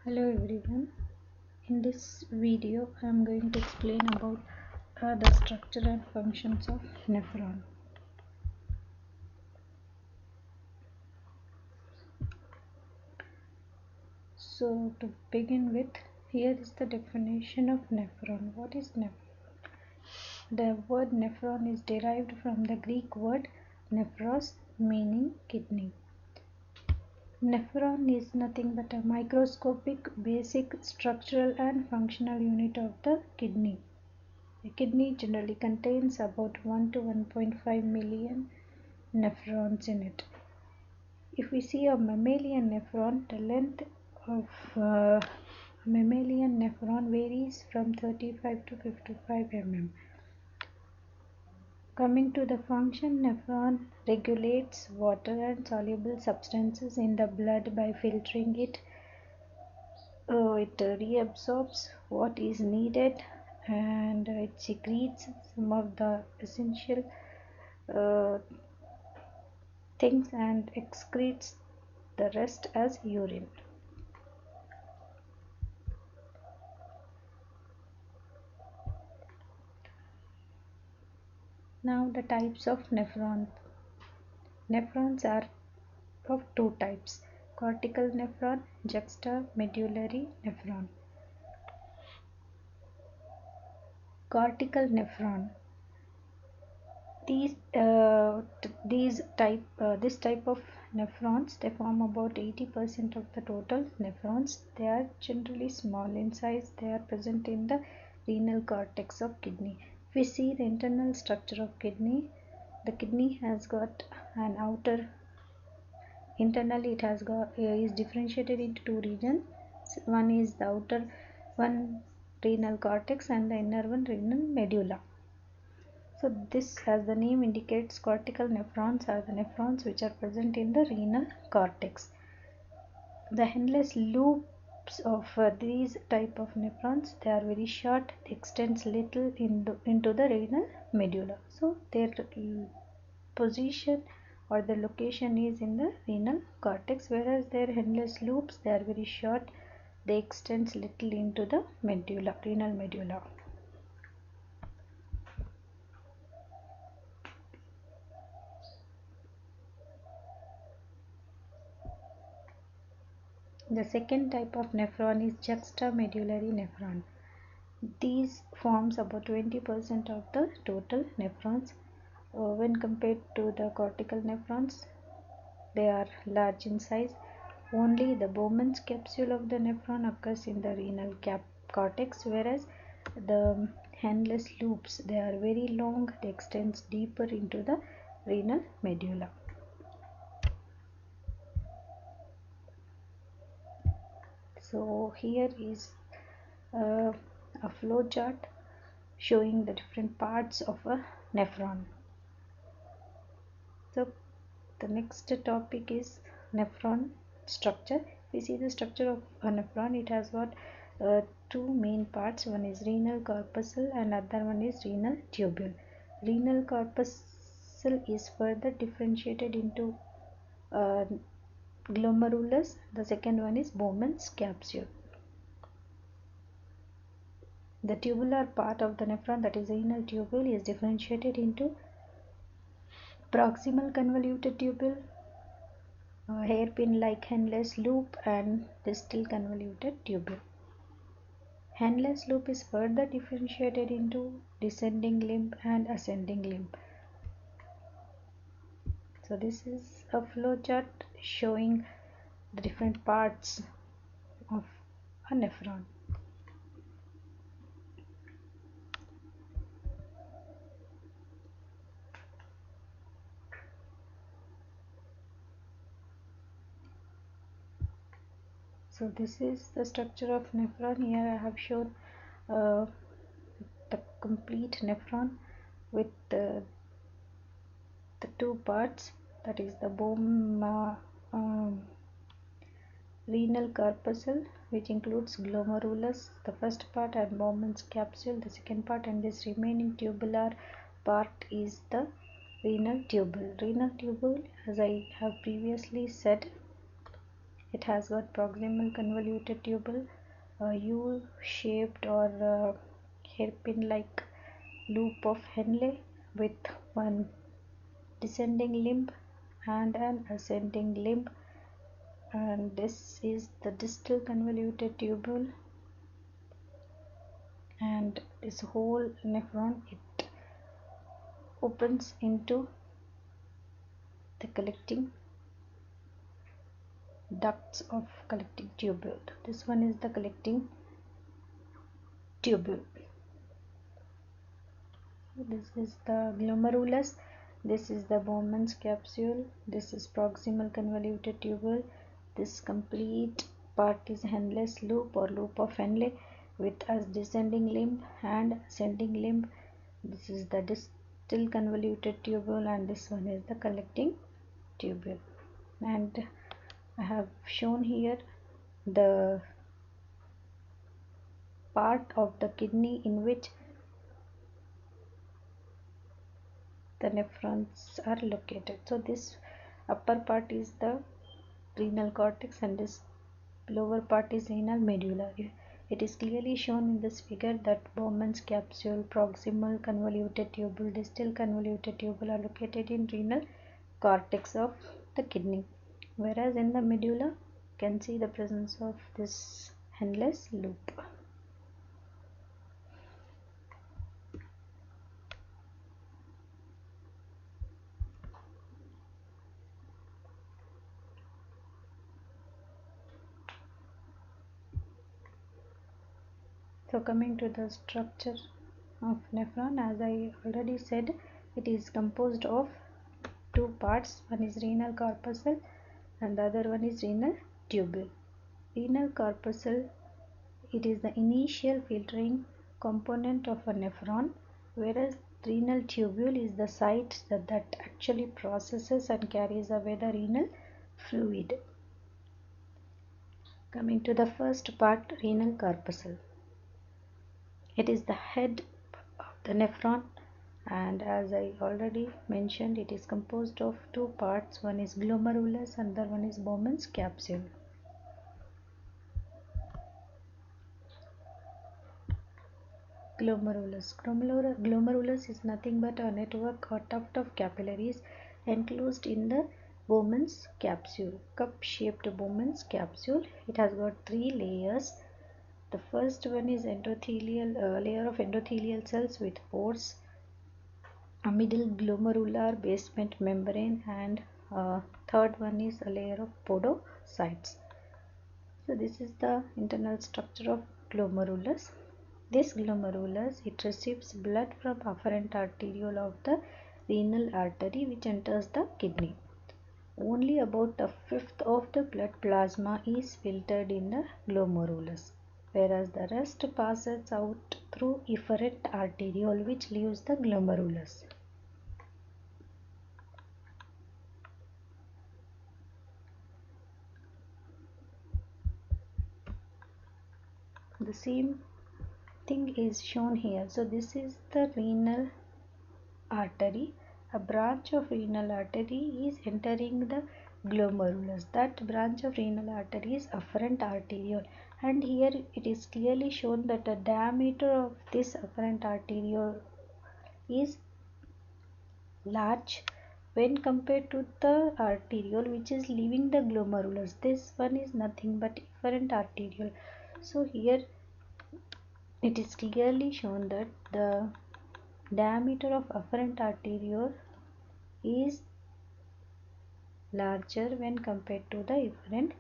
Hello everyone. In this video I am going to explain about the structure and functions of nephron. So to begin with, here is the definition of nephron. What is nephron? The word nephron is derived from the Greek word nephros, meaning kidney. Nephron is nothing but a microscopic, basic, structural and functional unit of the kidney. A kidney generally contains about 1 to 1.5 million nephrons in it. If we see a mammalian nephron, the length of a mammalian nephron varies from 35 to 55 mm. Coming to the function, nephron regulates water and soluble substances in the blood by filtering it. It reabsorbs what is needed and it secretes some of the essential things and excretes the rest as urine. Now the types of nephrons. Nephrons are of two types: cortical nephron, juxtamedullary nephron. Cortical nephron. This type of nephrons, they form about 80% of the total nephrons. They are generally small in size. They are present in the renal cortex of kidney. If we see the internal structure of kidney, the kidney has got an outer. Internally, it has got is differentiated into two regions. One is the outer one, renal cortex, and the inner one, renal medulla. So this, as the name indicates, cortical nephrons are the nephrons which are present in the renal cortex. The Henle's loops of these type of nephrons, they are very short. They extends little into the renal medulla. So their position or the location is in the renal cortex, whereas their Henle's loops, they are very short. They extends little into the medulla, renal medulla. The second type of nephron is juxtamedullary nephron. These forms about 20% of the total nephrons. When compared to the cortical nephrons, they are large in size. Only the Bowman's capsule of the nephron occurs in the renal cortex, whereas the Henle's loops, they are very long. They extend deeper into the renal medulla. So here is a flow chart showing the different parts of a nephron. So the next topic is nephron structure. We see the structure of a nephron. It has got two main parts. One is renal corpuscle and other one is renal tubule. Renal corpuscle is further differentiated into glomerulus. The second one is Bowman's capsule. The tubular part of the nephron, that is renal tubule, is differentiated into proximal convoluted tubule, hairpin like Henle's loop, and distal convoluted tubule. Henle's loop is further differentiated into descending limb and ascending limb. So this is a flow chart showing the different parts of a nephron. So this is the structure of nephron. Here I have shown the complete nephron with the two parts, that is the renal corpuscle, which includes glomerulus, the first part, and Bowman's capsule, the second part, and this remaining tubular part is the renal tubule. Renal tubule, as I have previously said, It has got proximal convoluted tubule, a U-shaped or hairpin-like loop of Henle with one descending limb and an ascending limb, and this is the distal convoluted tubule. And this whole nephron, it opens into the collecting ducts of collecting tubule. This one is the collecting tubule. This is the glomerulus. This is the Bowman's capsule. This is proximal convoluted tubule. This complete part is Henle's loop or loop of Henle with a descending limb and ascending limb. This is the distal convoluted tubule, and this one is the collecting tubule. And I have shown here the part of the kidney in which the nephrons are located. So this upper part is the renal cortex and this lower part is renal medulla. It is clearly shown in this figure that Bowman's capsule, proximal convoluted tubule, distal convoluted tubule are located in renal cortex of the kidney, whereas in the medulla you can see the presence of this Henle's loop. So coming to the structure of nephron, as I already said, it is composed of two parts. One is renal corpuscle and the other one is renal tubule. Renal corpuscle, it is the initial filtering component of a nephron, whereas renal tubule is the site that actually processes and carries away the renal fluid. Coming to the first part, renal corpuscle. It is the head of the nephron, and as I already mentioned, it is composed of two parts. One is glomerulus and the other one is Bowman's capsule. Glomerulus is nothing but a network or tuft of capillaries enclosed in the Bowman's capsule, cup-shaped Bowman's capsule. It has got three layers. The first one is endothelial layer of endothelial cells with pores, a middle glomerular basement membrane, and third one is a layer of podocytes. So this is the internal structure of glomerulus. This glomerulus, it receives blood from afferent arteriole of the renal artery which enters the kidney. Only about a fifth of the blood plasma is filtered in the glomerulus, whereas the rest passes out through efferent arteriole which leaves the glomerulus. The same thing is shown here. So this is the renal artery. A branch of renal artery is entering the glomerulus. That branch of renal artery is afferent arteriole, and here it is clearly shown that the diameter of this afferent arteriole is large when compared to the arteriole which is leaving the glomerulus. This one is nothing but efferent arteriole. So here it is clearly shown that the diameter of afferent arteriole is larger when compared to the efferent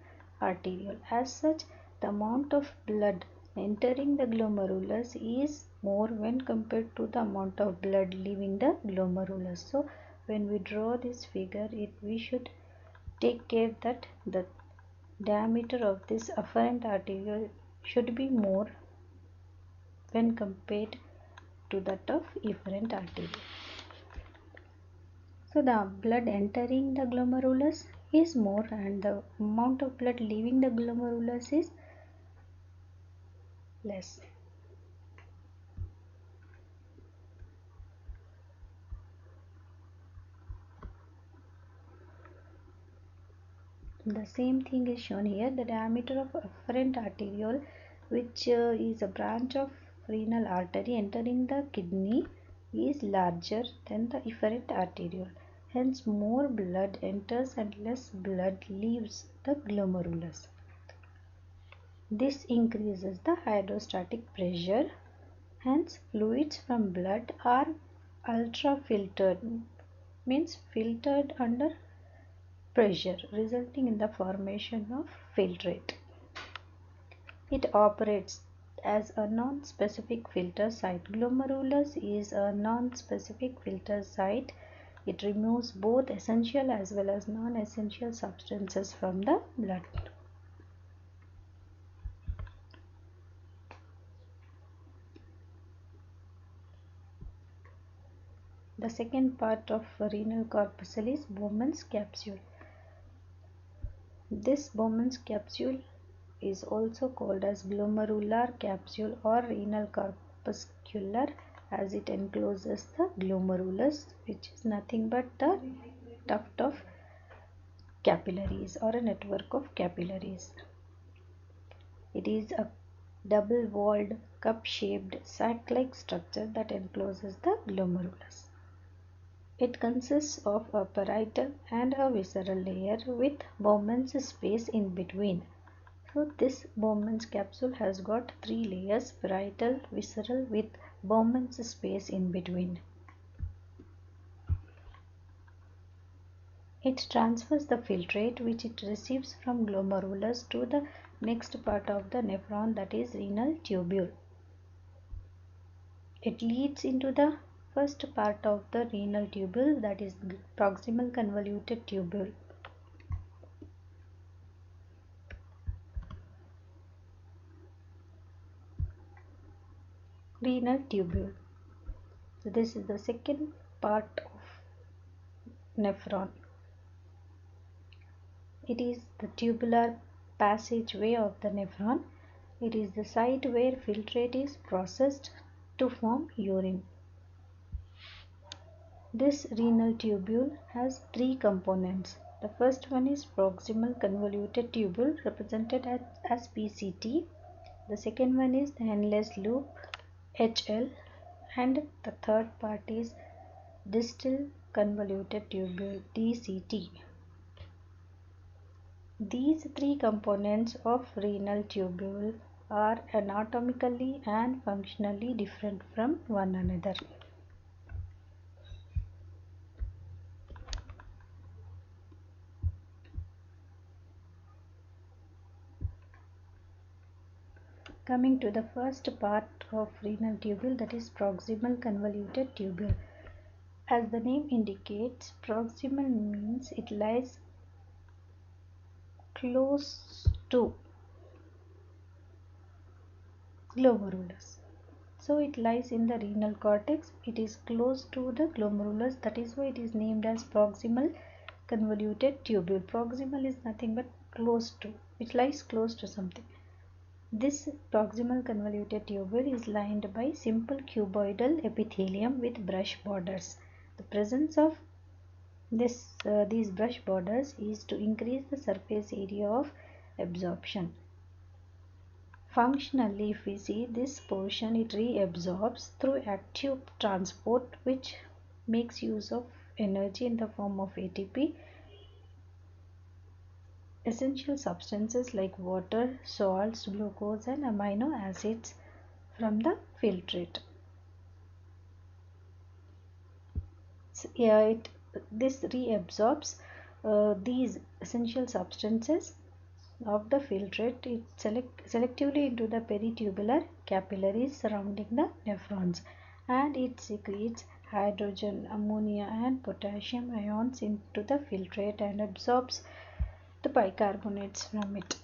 arteriole. As such, the amount of blood entering the glomerulus is more when compared to the amount of blood leaving the glomerulus. So when we draw this figure, we should take care that the diameter of this afferent arteriole should be more when compared to that of efferent arteriole. So the blood entering the glomerulus is more and the amount of blood leaving the glomerulus is less. The same thing is shown here. The diameter of afferent arteriole, which is a branch of renal artery entering the kidney, is larger than the efferent arteriole. Hence, more blood enters and less blood leaves the glomerulus. This increases the hydrostatic pressure. Hence, fluids from blood are ultrafiltered, means filtered under pressure, resulting in the formation of filtrate. It operates as a non-specific filter site. Glomerulus is a non-specific filter site. It removes both essential as well as non-essential substances from the blood. The second part of renal corpuscle is Bowman's capsule. This Bowman's capsule is also called as glomerular capsule or renal corpuscular, as it encloses the glomerulus, which is nothing but the tuft of capillaries or a network of capillaries. It is a double-walled, cup-shaped, sac-like structure that encloses the glomerulus. It consists of a parietal and a visceral layer with Bowman's space in between. So this Bowman's capsule has got 3 layers: parietal, visceral with Bowman's space in between. It transfers the filtrate which it receives from glomerulus to the next part of the nephron, that is renal tubule. It leads into the first part of the renal tubule, that is proximal convoluted tubule. Renal tubule. So this is the second part of nephron. It is the tubular passageway of the nephron. It is the site where filtrate is processed to form urine. This renal tubule has 3 components. The first one is proximal convoluted tubule, represented as PCT. The second one is the Henle's loop, HL, and the third part is distal convoluted tubule, DCT. These 3 components of renal tubule are anatomically and functionally different from one another. Coming to the first part of renal tubule, that is proximal convoluted tubule. As the name indicates, proximal means it lies close to glomerulus. So it lies in the renal cortex. It is close to the glomerulus. That is why it is named as proximal convoluted tubule. Proximal is nothing but close to. It lies close to something. This proximal convoluted tubule is lined by simple cuboidal epithelium with brush borders. The presence of these brush borders is to increase the surface area of absorption. Functionally, if we see this portion, it reabsorbs through active transport, which makes use of energy in the form of ATP, essential substances like water, salts, glucose and amino acids from the filtrate. So, this reabsorbs these essential substances of the filtrate. It selectively into the peritubular capillaries surrounding the nephrons, and it secretes hydrogen, ammonia and potassium ions into the filtrate and absorbs the bicarbonates from it.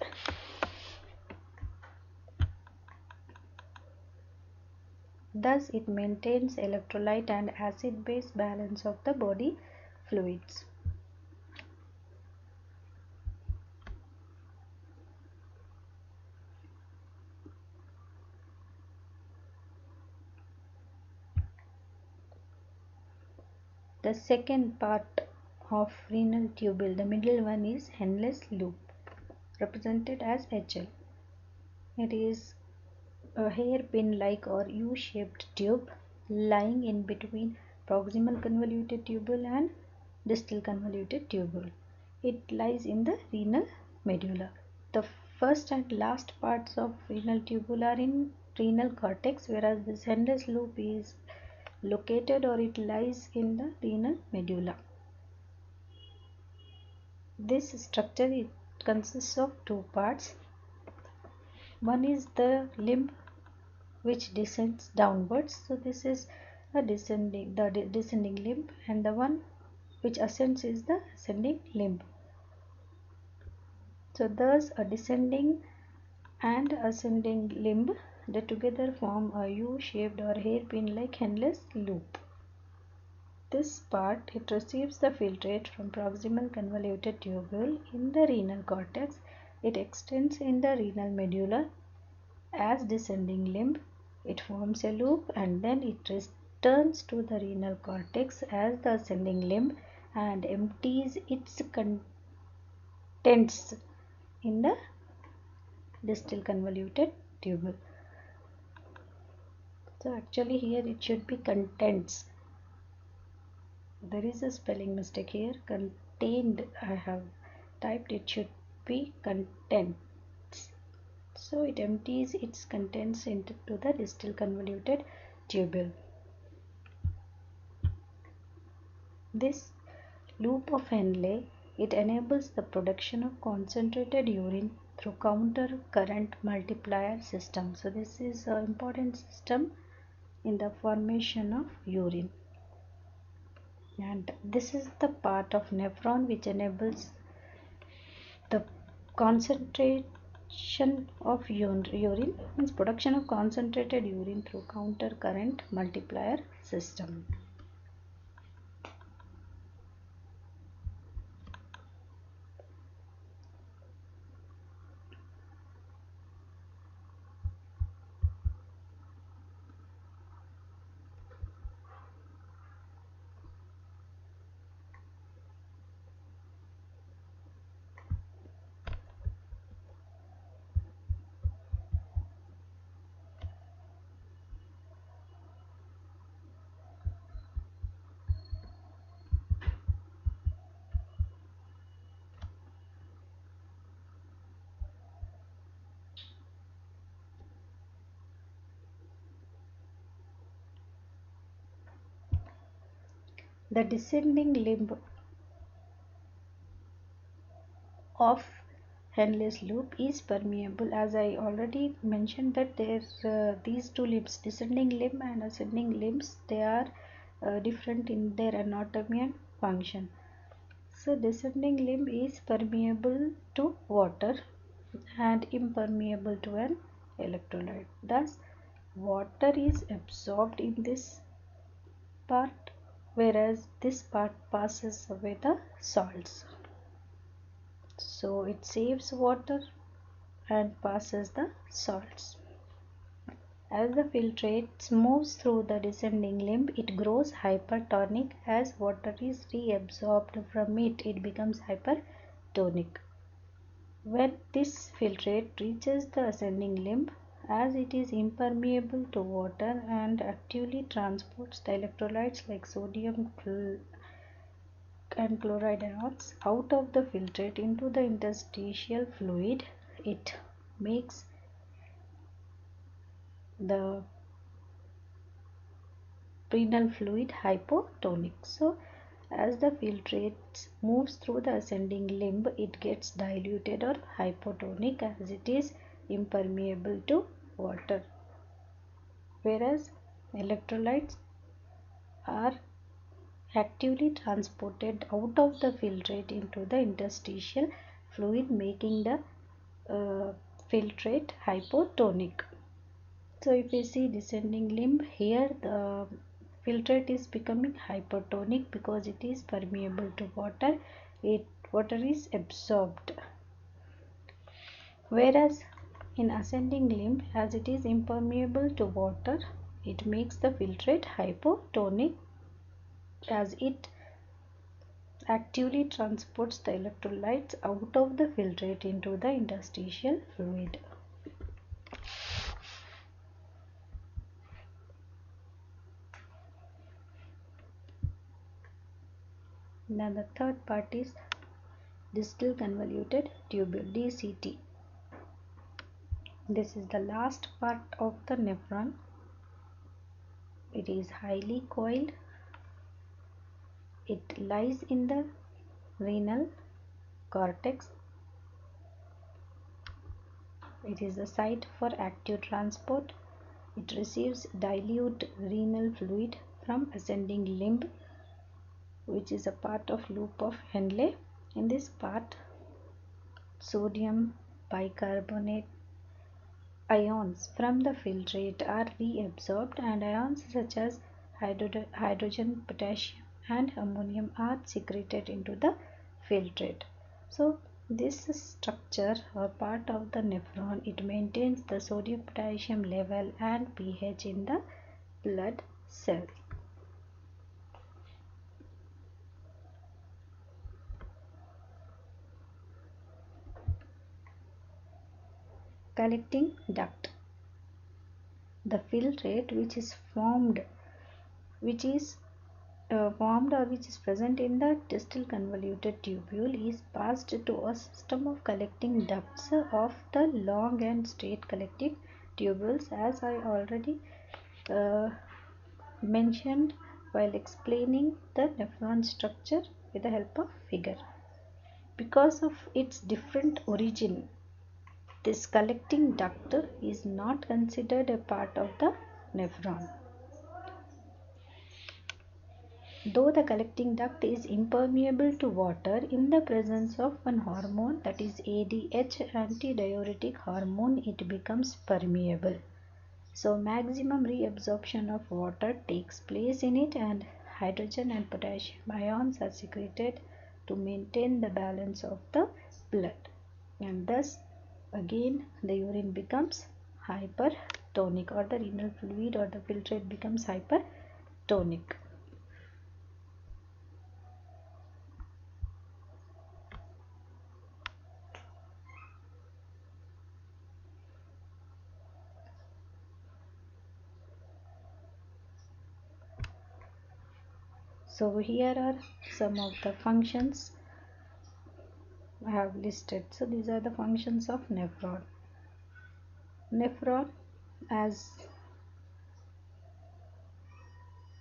Thus, it maintains electrolyte and acid-base balance of the body fluids. The second part of renal tubule. The middle one is Henle's loop, represented as HL. It is a hairpin-like or U-shaped tube lying in between proximal convoluted tubule and distal convoluted tubule. It lies in the renal medulla. The first and last parts of renal tubule are in renal cortex, whereas this Henle's loop is located or it lies in the renal medulla. This structure, it consists of two parts. One is the limb which descends downwards, so this is the descending limb, and the one which ascends is the ascending limb. So thus a descending and ascending limb, they together form a U-shaped or hairpin-like Henle's loop. This part, it receives the filtrate from proximal convoluted tubule in the renal cortex. It extends in the renal medulla as descending limb. It forms a loop and then it returns to the renal cortex as the ascending limb and empties its contents in the distal convoluted tubule. So actually here it should be contents. There is a spelling mistake here. Contained I have typed, it should be contents. So it empties its contents into the distal convoluted tubule. This loop of Henle, it enables the production of concentrated urine through counter current multiplier system. So this is an important system in the formation of urine. And this is the part of nephron which enables the concentration of urine, means production of concentrated urine through counter current multiplier system. The descending limb of Henle's loop is permeable. As I already mentioned that these two limbs, descending limb and ascending limbs, they are different in their anatomy and function. So descending limb is permeable to water and impermeable to an electrolyte. Thus water is absorbed in this part, whereas this part passes away the salts. So it saves water and passes the salts. As the filtrate moves through the descending limb, it grows hypertonic. As water is reabsorbed from it, it becomes hypertonic. When this filtrate reaches the ascending limb, as it is impermeable to water and actively transports the electrolytes like sodium and chloride ions out of the filtrate into the interstitial fluid, it makes the renal fluid hypotonic. So as the filtrate moves through the ascending limb, it gets diluted or hypotonic as it is impermeable to water, whereas electrolytes are actively transported out of the filtrate into the interstitial fluid, making the filtrate hypotonic. So if we see descending limb, here the filtrate is becoming hypertonic because it is permeable to water. Water is absorbed, whereas in ascending limb, as it is impermeable to water, it makes the filtrate hypotonic as it actively transports the electrolytes out of the filtrate into the interstitial fluid. Now the third part is distal convoluted tubule, DCT. This is the last part of the nephron. It is highly coiled. It lies in the renal cortex. It is the site for active transport. It receives dilute renal fluid from ascending limb, which is a part of loop of Henle. In this part, sodium bicarbonate ions from the filtrate are reabsorbed, and ions such as hydrogen, potassium and ammonium are secreted into the filtrate. So this structure or part of the nephron, it maintains the sodium potassium level and pH in the blood cell. Collecting duct. The filtrate which is formed or which is present in the distal convoluted tubule is passed to a system of collecting ducts of the long and straight collecting tubules, as I already mentioned while explaining the nephron structure with the help of figure. Because of its different origin, this collecting duct is not considered a part of the nephron. Though the collecting duct is impermeable to water, in the presence of one hormone, that is ADH, antidiuretic hormone, it becomes permeable. So maximum reabsorption of water takes place in it, and hydrogen and potassium ions are secreted to maintain the balance of the blood, and thus again the urine becomes hypertonic, or the renal fluid or the filtrate becomes hypertonic. So here are some of the functions I have listed. So these are the functions of nephron. Nephron, as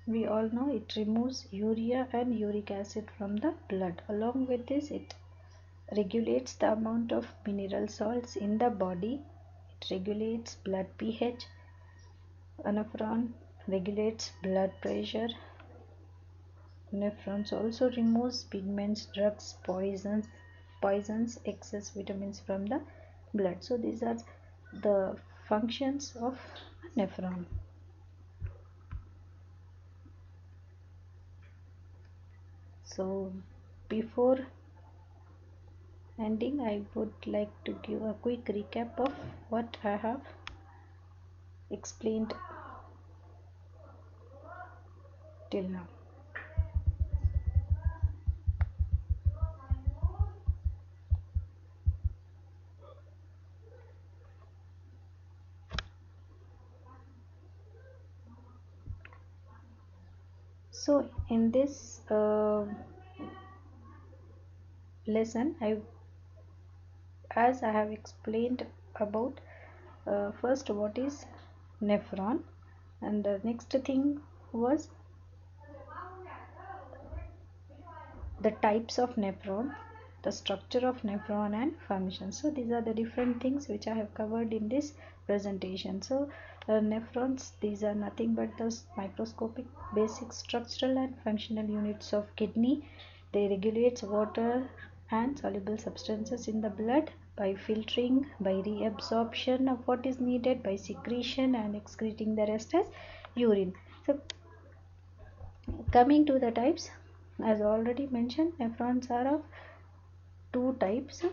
we all know, it removes urea and uric acid from the blood. Along with this, it regulates the amount of mineral salts in the body. It regulates blood pH. A nephron regulates blood pressure. Nephrons also removes pigments, drugs, poisons, excess vitamins from the blood. So these are the functions of a nephron. So before ending, I would like to give a quick recap of what I have explained till now. So in this lesson, as I have explained about first what is nephron, and the next thing was the types of nephron, the structure of nephron and function. So these are the different things which I have covered in this presentation. So nephrons, these are nothing but the microscopic basic structural and functional units of kidney. They regulate water and soluble substances in the blood by filtering, by reabsorption of what is needed, by secretion, and excreting the rest as urine. So coming to the types, as already mentioned, nephrons are of two types: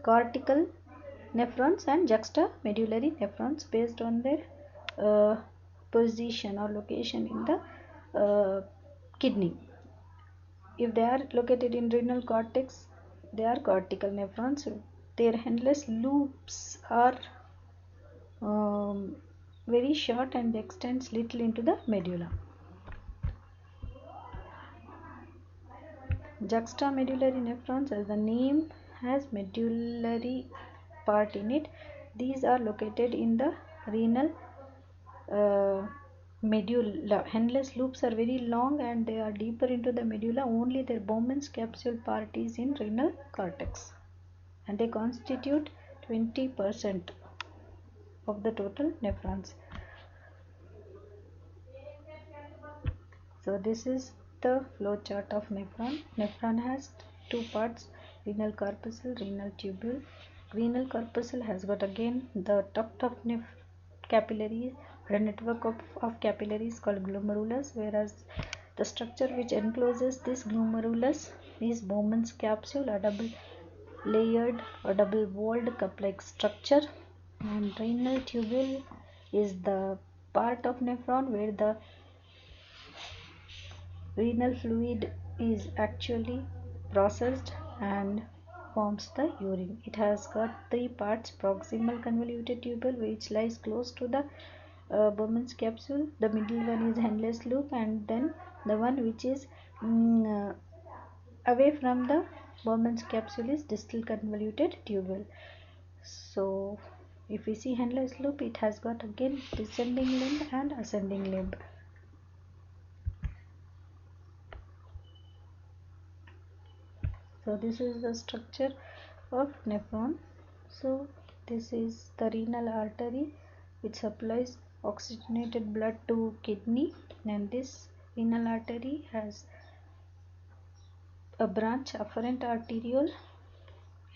cortical nephrons and juxtamedullary nephrons, based on their position or location in the kidney. If they are located in renal cortex, they are cortical nephrons. Their handless loops are very short and extends little into the medulla. Juxtamedullary nephrons, as the name has medullary part in it, these are located in the renal medulla. Handless loops are very long and they are deeper into the medulla. Only their Bowman's capsule part is in renal cortex, and they constitute 20% of the total nephrons. So this is the flow chart of nephron. Nephron has two parts: renal corpuscle, renal tubule. Renal corpuscle has got again the tuft of capillaries, a network of capillaries called glomerulus, whereas the structure which encloses this glomerulus is Bowman's capsule, a double layered or double walled cup-like structure. And renal tubule is the part of nephron where the renal fluid is actually processed and forms the urine. It has got three parts: proximal convoluted tubule, which lies close to the Bowman's capsule. The middle one is handless loop, and then the one which is away from the Bowman's capsule is distal convoluted tubule. So if we see handless loop, it has got again descending limb and ascending limb. So this is the structure of nephron. So this is the renal artery which supplies oxygenated blood to kidney, and this renal artery has a branch afferent arteriole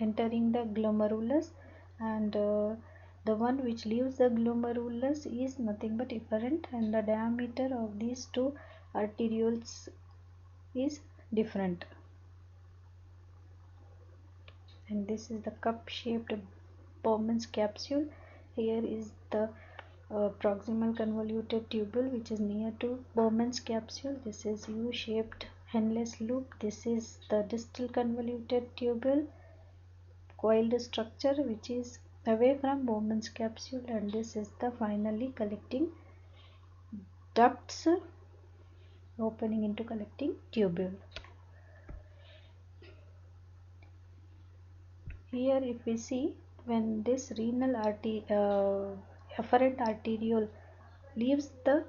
entering the glomerulus, and the one which leaves the glomerulus is nothing but efferent, and the diameter of these two arterioles is different. And this is the cup shaped Bowman's capsule. Here is the proximal convoluted tubule which is near to Bowman's capsule. This is U-shaped handless loop. This is the distal convoluted tubule coiled structure which is away from Bowman's capsule, and this is the finally collecting ducts opening into collecting tubule. Here if we see, when this renal afferent arteriole leaves the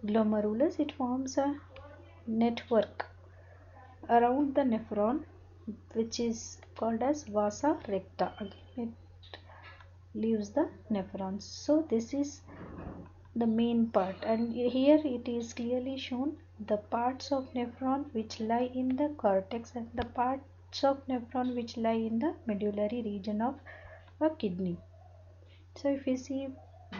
glomerulus, it forms a network around the nephron which is called as vasa recta. Again it leaves the nephrons. So this is the main part, and here it is clearly shown the parts of nephron which lie in the cortex and the parts of nephron which lie in the medullary region of a kidney. So if we see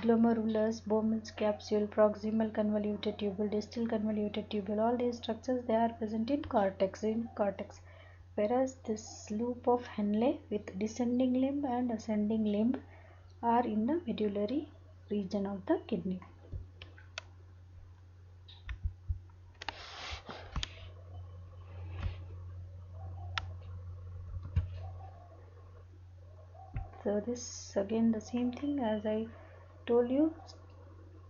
glomerulus, Bowman's capsule, proximal convoluted tubule, distal convoluted tubule, all these structures, they are present in cortex, whereas this loop of Henle with descending limb and ascending limb are in the medullary region of the kidney. So this again the same thing as I told you.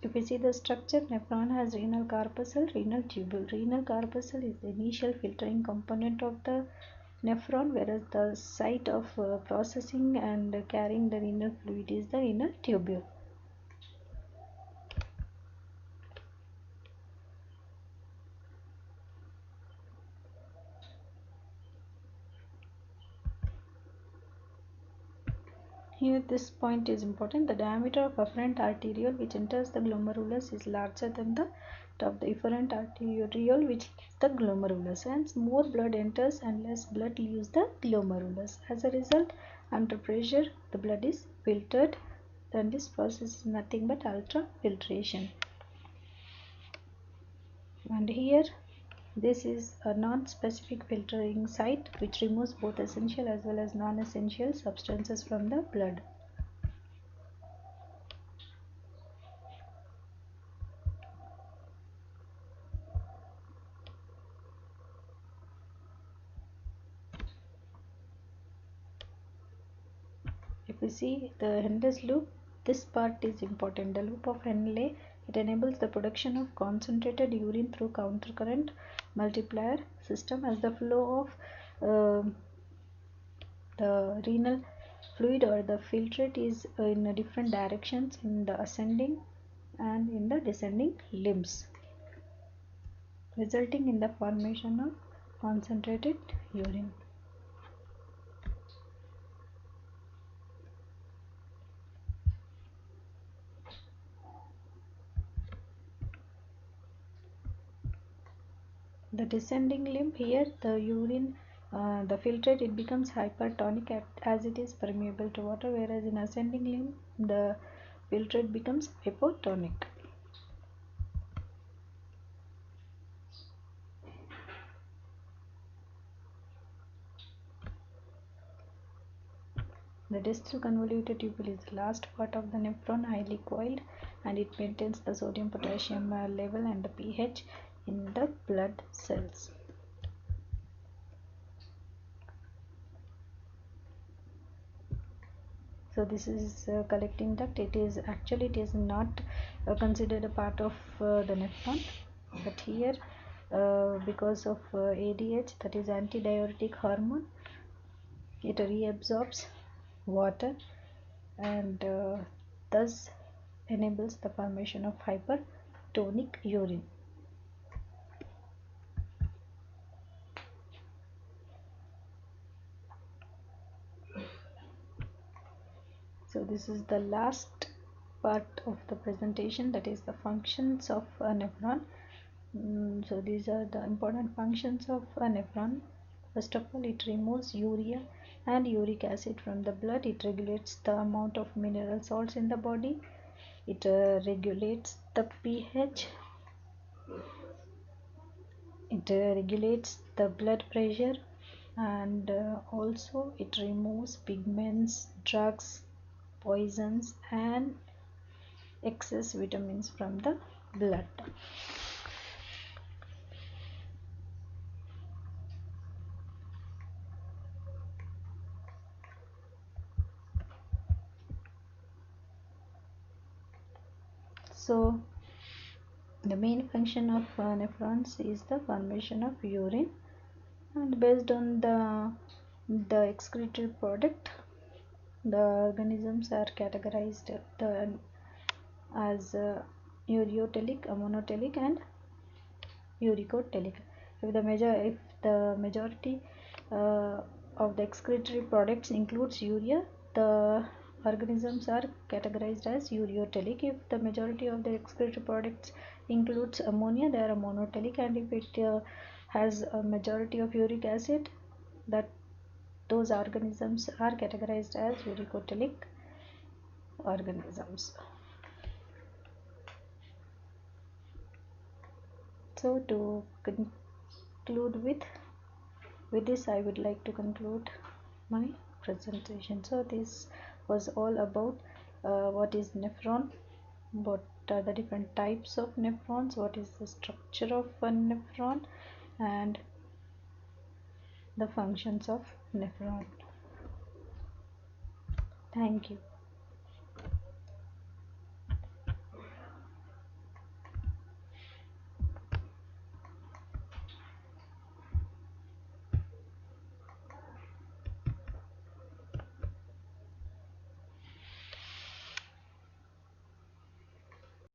If we see the structure, nephron has renal corpuscle, renal tubule. Renal corpuscle is the initial filtering component of the nephron, whereas the site of processing and carrying the renal fluid is the renal tubule. Here this point is important. The diameter of afferent arteriole which enters the glomerulus is larger than the of the efferent arteriole which leaves the glomerulus. Hence more blood enters and less blood leaves the glomerulus. As a result, under pressure the blood is filtered, and this process is nothing but ultrafiltration. And here this is a non-specific filtering site which removes both essential as well as non-essential substances from the blood. if we see the Henle's loop, this part is important. The loop of Henle, it enables the production of concentrated urine through countercurrent multiplier system as the flow of the renal fluid or the filtrate is in different directions in the ascending and in the descending limbs, resulting in the formation of concentrated urine. The descending limb, here the urine, the filtrate, it becomes hypertonic as it is permeable to water, whereas in ascending limb the filtrate becomes hypotonic. The distal convoluted tubule is the last part of the nephron, highly coiled, and it maintains the sodium potassium level and the pH in the blood cells. So this is collecting duct. It is not considered a part of the nephron, but here because of ADH, that is antidiuretic hormone, it reabsorbs water and thus enables the formation of hypertonic urine. So this is the last part of the presentation, that is the functions of a nephron. So these are the important functions of a nephron. First of all, it removes urea and uric acid from the blood. It regulates the amount of mineral salts in the body. It regulates the pH. It regulates the blood pressure, and also it removes pigments, drugs, poisons and excess vitamins from the blood. So the main function of nephrons is the formation of urine, and based on the excretory product, the organisms are categorized as ureotelic, ammonotelic and uricotelic. If the majority of the excretory products includes urea, the organisms are categorized as ureotelic. If the majority of the excretory products includes ammonia, they are ammonotelic, and if it has a majority of uric acid, that those organisms are categorized as uricotelic organisms. So to conclude with this, I would like to conclude my presentation. So this was all about what is nephron, what are the different types of nephrons, what is the structure of a nephron, and the functions of nephron. Thank you.